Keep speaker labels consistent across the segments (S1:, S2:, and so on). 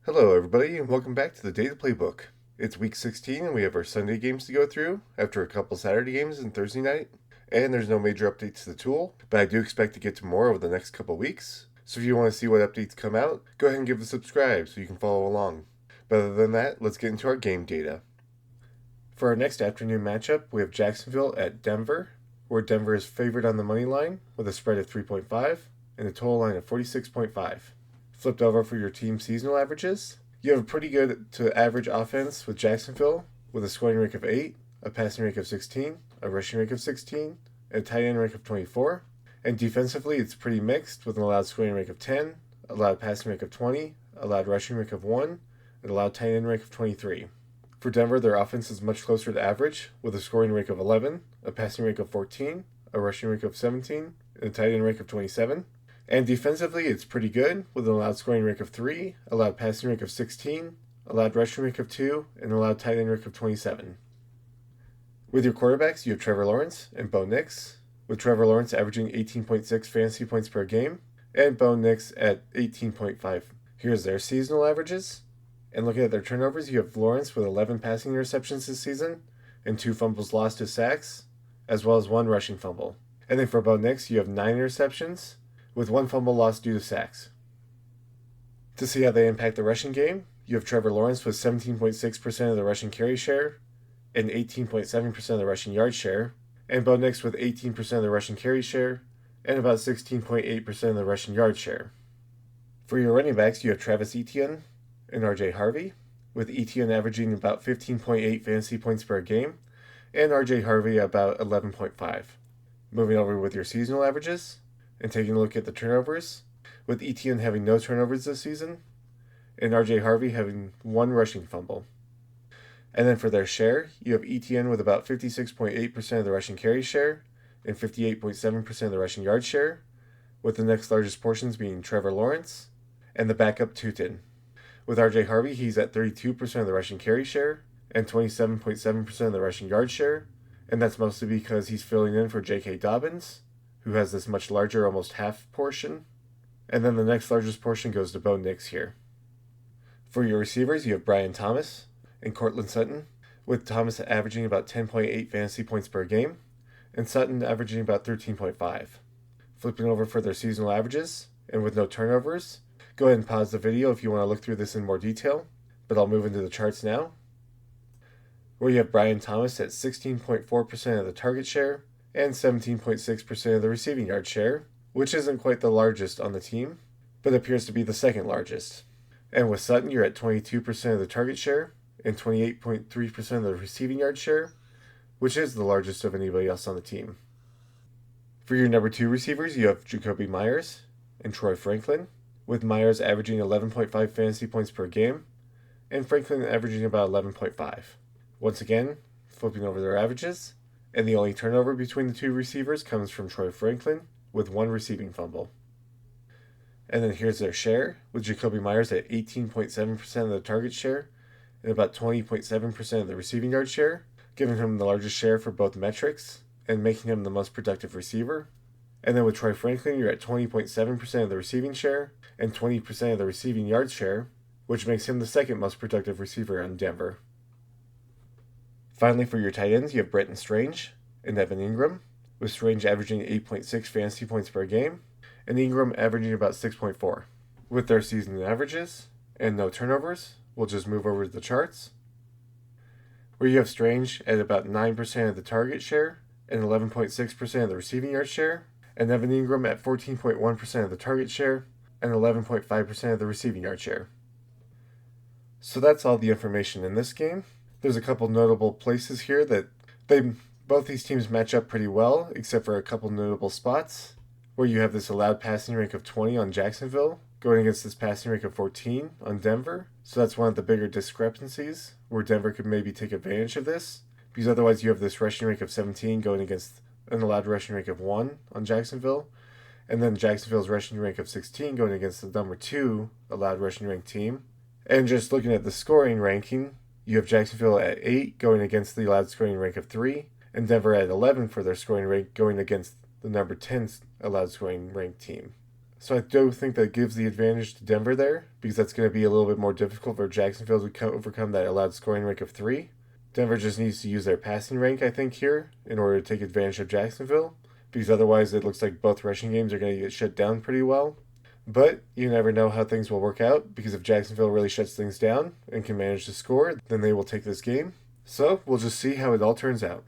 S1: Hello, everybody, and welcome back to the Data Playbook. It's week 16, and we have our Sunday games to go through after a couple Saturday games and Thursday night. And there's no major updates to the tool, but I do expect to get to more over the next couple weeks. So if you want to see what updates come out, go ahead and give a subscribe so you can follow along. But other than that, let's get into our game data. For our next afternoon matchup, we have Jacksonville at Denver, where Denver is favored on the money line with a spread of 3.5 and a total line of 46.5. Flipped over for your team seasonal averages, you have a pretty good to average offense with Jacksonville with a scoring rate of 8, a passing rate of 16, a rushing rate of 16, and a tight end rate of 24. And defensively, it's pretty mixed with an allowed scoring rate of 10, allowed passing rate of 20, allowed rushing rate of 1, and allowed tight end rate of 23. For Denver, their offense is much closer to average with a scoring rate of 11, a passing rate of 14, a rushing rate of 17, and a tight end rate of 27. And defensively, it's pretty good with an allowed scoring rate of 3, allowed passing rate of 16, allowed rushing rate of 2, and allowed tight end rate of 27. With your quarterbacks, you have Trevor Lawrence and Bo Nix, with Trevor Lawrence averaging 18.6 fantasy points per game, and Bo Nix at 18.5. Here's their seasonal averages. And looking at their turnovers, you have Lawrence with 11 passing interceptions this season, and 2 fumbles lost to sacks, as well as 1 rushing fumble. And then for Bo Nix, you have 9 interceptions, with 1 fumble lost due to sacks. To see how they impact the rushing game, you have Trevor Lawrence with 17.6% of the rushing carry share and 18.7% of the rushing yard share, and Bo Nix with 18% of the rushing carry share and about 16.8% of the rushing yard share. For your running backs, you have Travis Etienne and RJ Harvey, with Etienne averaging about 15.8 fantasy points per game and RJ Harvey about 11.5. Moving over with your seasonal averages, and taking a look at the turnovers, with Etienne having no turnovers this season, and RJ Harvey having 1 rushing fumble. And then for their share, you have Etienne with about 56.8% of the rushing carry share and 58.7% of the rushing yard share, with the next largest portions being Trevor Lawrence and the backup Tootin. With RJ Harvey, he's at 32% of the rushing carry share and 27.7% of the rushing yard share, and that's mostly because he's filling in for J.K. Dobbins, who has this much larger, almost half portion. And then the next largest portion goes to Bo Nix here. For your receivers, you have Brian Thomas and Cortland Sutton, with Thomas averaging about 10.8 fantasy points per game, and Sutton averaging about 13.5. Flipping over for their seasonal averages, and with no turnovers, go ahead and pause the video if you want to look through this in more detail, but I'll move into the charts now, where you have Brian Thomas at 16.4% of the target share, and 17.6% of the receiving yard share, which isn't quite the largest on the team, but appears to be the second largest. And with Sutton, you're at 22% of the target share and 28.3% of the receiving yard share, which is the largest of anybody else on the team. For your number 2 receivers, you have Jacoby Myers and Troy Franklin, with Myers averaging 11.5 fantasy points per game, and Franklin averaging about 11.5. Once again, flipping over their averages, and the only turnover between the 2 receivers comes from Troy Franklin, with 1 receiving fumble. And then here's their share, with Jacoby Myers at 18.7% of the target share and about 20.7% of the receiving yard share, giving him the largest share for both metrics and making him the most productive receiver. And then with Troy Franklin, you're at 20.7% of the receiving share and 20% of the receiving yard share, which makes him the second most productive receiver on Denver. Finally, for your tight ends, you have Brenton Strange and Evan Ingram, with Strange averaging 8.6 fantasy points per game, and Ingram averaging about 6.4. With their season averages and no turnovers, we'll just move over to the charts, where you have Strange at about 9% of the target share and 11.6% of the receiving yard share, and Evan Ingram at 14.1% of the target share and 11.5% of the receiving yard share. So that's all the information in this game. There's a couple notable places here that both these teams match up pretty well, except for a couple notable spots, where you have this allowed passing rate of 20 on Jacksonville, going against this passing rate of 14 on Denver. So that's one of the bigger discrepancies, where Denver could maybe take advantage of this, because otherwise you have this rushing rate of 17 going against an allowed rushing rate of 1 on Jacksonville, and then Jacksonville's rushing rate of 16 going against the number 2 allowed rushing rate team. And just looking at the scoring ranking, you have Jacksonville at 8 going against the allowed scoring rank of 3, and Denver at 11 for their scoring rank going against the number 10 allowed scoring ranked team. So I do think that gives the advantage to Denver there, because that's going to be a little bit more difficult for Jacksonville to overcome that allowed scoring rank of 3. Denver just needs to use their passing rank, I think, here in order to take advantage of Jacksonville, because otherwise it looks like both rushing games are going to get shut down pretty well. But you never know how things will work out, because if Jacksonville really shuts things down and can manage to score, then they will take this game. So we'll just see how it all turns out.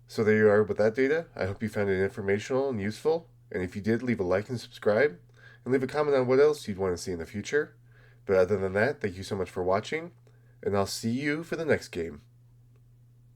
S1: So there you are with that data. I hope you found it informational and useful. And if you did, leave a like and subscribe. And leave a comment on what else you'd want to see in the future. But other than that, thank you so much for watching. And I'll see you for the next game.